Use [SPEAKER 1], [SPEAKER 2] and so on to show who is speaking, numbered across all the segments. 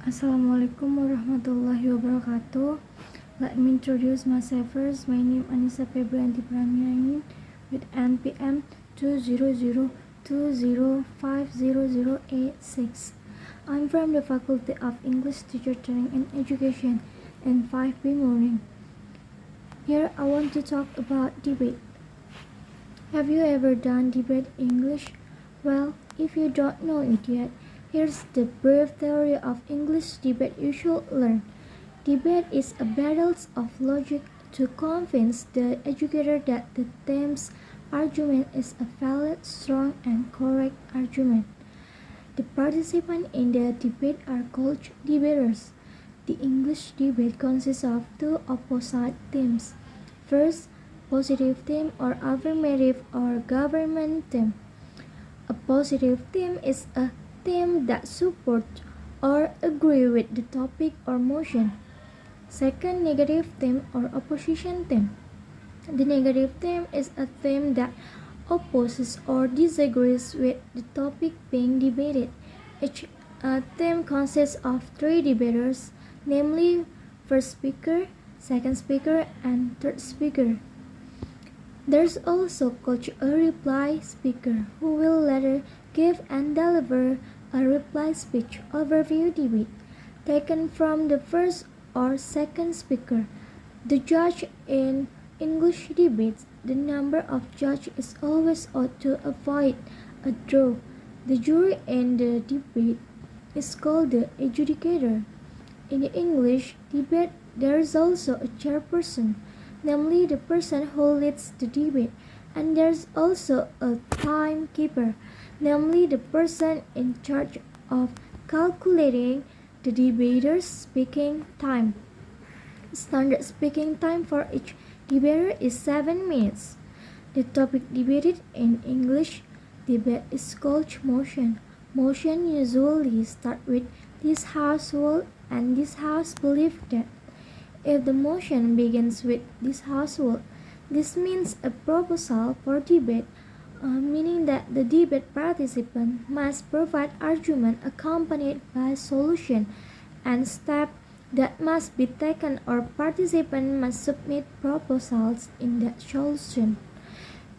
[SPEAKER 1] Assalamualaikum warahmatullahi wabarakatuh. Let me introduce myself first. My name is Anissa Febrianti Pramyanin with NPM 20020500086. I'm from the Faculty of English Teacher Training and Education in 5B Morning. Here I want to talk about debate. Have you ever done debate English? Well, if you don't know it yet, here's the brief theory of English debate you should learn. Debate is a battle of logic to convince the educator that the team's argument is a valid, strong, and correct argument. The participants in the debate are called debaters. The English debate consists of two opposite teams. First, positive team or affirmative or government team. A positive team is a team that supports or agree with the topic or motion. Second, negative team or opposition team. The negative team is a team that opposes or disagrees with the topic being debated. Each team consists of three debaters, namely first speaker, second speaker, and third speaker. There's also called a reply speaker who will later give and deliver a reply speech overview debate taken from the first or second speaker. The judge in English debates, the number of judges is always odd to avoid a draw. The jury in the debate is called the adjudicator. In the English debate, there is also a chairperson, namely the person who leads the debate, and there's also a timekeeper, namely the person in charge of calculating the debater's speaking time. Standard speaking time for each debater is 7 minutes. The topic debated in English debate is called motion. Motion usually starts with "this house will" and "this house believe that." If the motion begins with "this house will," this means a proposal for debate, meaning that the debate participant must provide argument accompanied by solution and steps that must be taken, or participant must submit proposals in that solution.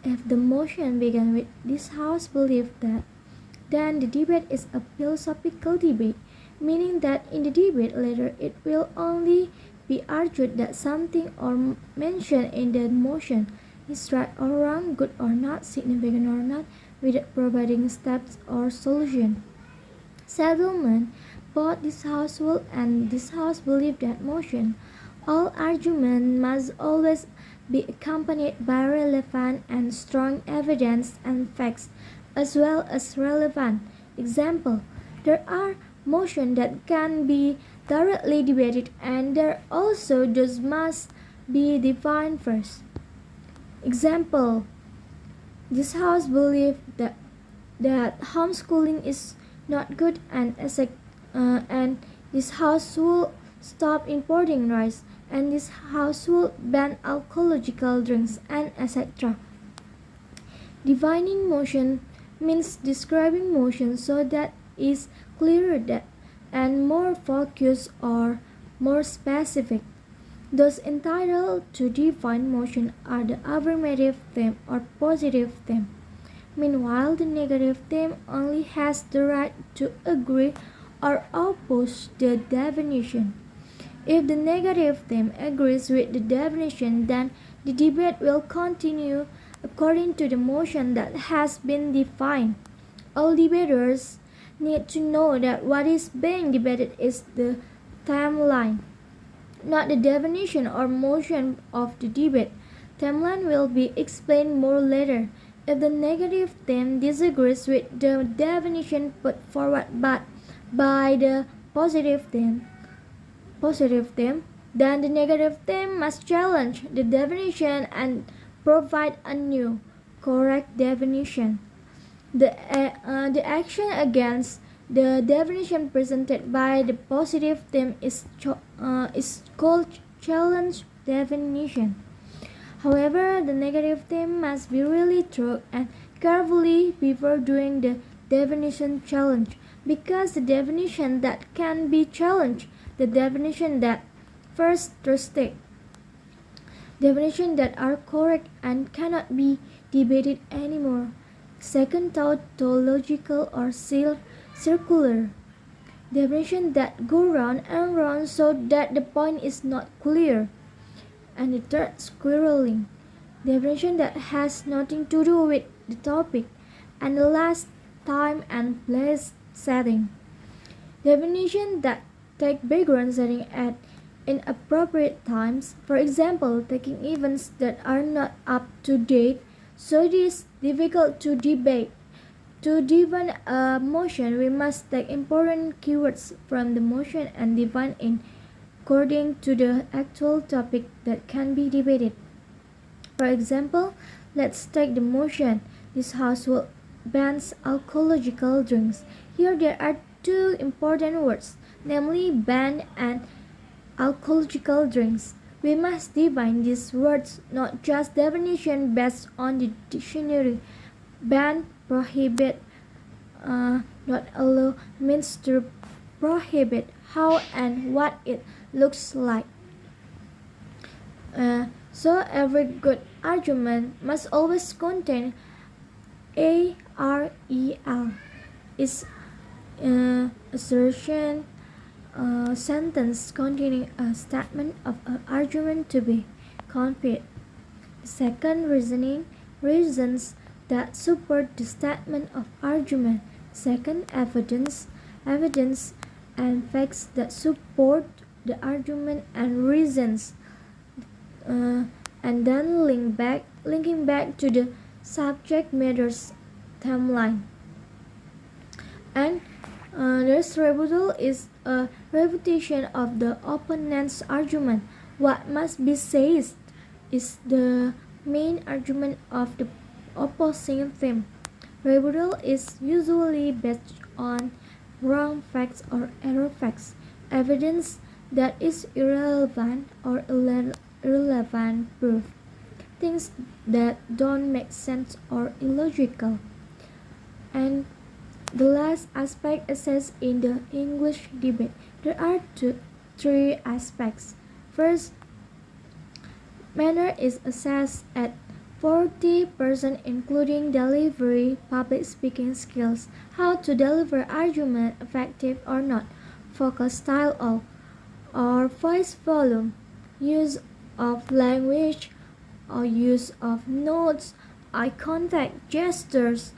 [SPEAKER 1] If the motion begins with "this house believe that," then the debate is a philosophical debate, meaning that in the debate later it will only be argued that something or mentioned in the motion is right or wrong, good or not, significant or not, without providing steps or solution. Settlement: both "this house will" and "this house believe that" motion. All argument must always be accompanied by relevant and strong evidence and facts, as well as relevant example. There are motions that can be directly debated, and there also those must be defined first. Example: this house believes that homeschooling is not good, and this house will stop importing rice, and this house will ban alcoholical drinks, and etc. Defining motion means describing motion so that is clearer that and more focused or more specific. Those entitled to define motion are the affirmative theme or positive theme. Meanwhile, the negative theme only has the right to agree or oppose the definition. If the negative theme agrees with the definition, then the debate will continue according to the motion that has been defined. All debaters need to know that what is being debated is the timeline, not the definition or motion of the debate. Timeline will be explained more later. If the negative theme disagrees with the definition put forward by the positive theme, then the negative theme must challenge the definition and provide a new, correct definition. The action against the definition presented by the positive theme is called challenge definition. However, the negative theme must be really thorough and carefully before doing the definition challenge, because the definition that can be challenged, the definition that first trusted, definitions that are correct and cannot be debated anymore. Second, tautological or circular, definitions that go round and round so that the point is not clear. And the third, squirreling, definition that has nothing to do with the topic. And the last, time and place setting, definition that take background setting at inappropriate times, for example, taking events that are not up to date, so it is difficult to debate. To define a motion, we must take important keywords from the motion and define it according to the actual topic that can be debated. For example, let's take the motion, this household bans alcoholic drinks. Here there are two important words, namely ban and alcoholic drinks. We must define these words, not just definition based on the dictionary. Ban, prohibit, not allow means to prohibit how and what it looks like. So every good argument must always contain AREL is assertion, sentence containing a statement of an argument to be conveyed. Second, reasoning, reasons that support the statement of argument. Second, evidence, evidence and facts that support the argument and reasons. And then linking back to the subject matter's timeline. And this rebuttal is a refutation of the opponent's argument. What must be said is the main argument of the opposing team. Rebuttal is usually based on wrong facts or error facts, evidence that is irrelevant or irrelevant proof, things that don't make sense or illogical. And the last aspect assessed in the English debate. There are three aspects. First, manner is assessed at 40%, including delivery, public speaking skills, how to deliver argument effective or not, focus style or voice volume, use of language or use of notes, eye contact, gestures,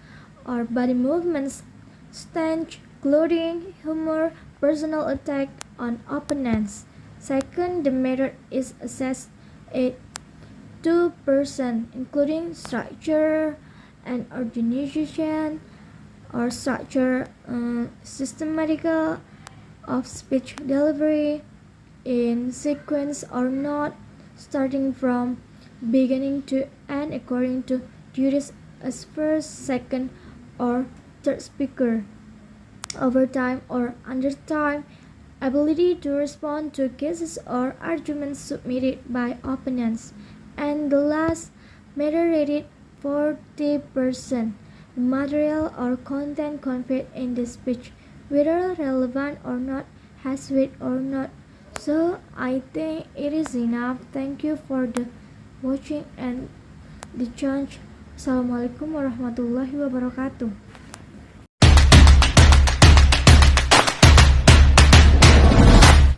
[SPEAKER 1] or body movements, stance, clothing, humor, personal attack on opponents. Second, the method is assessed at 2%, including structure and organization or structure, systematical of speech delivery in sequence or not, starting from beginning to end according to duties as first, second, or third speaker, over time or under time, ability to respond to cases or arguments submitted by opponents. And the last, matter rated 40%, the material or content conveyed in the speech, whether relevant or not, has weight or not. So I think it is enough. Thank you for the watching and the chance. Assalamualaikum warahmatullahi wabarakatuh.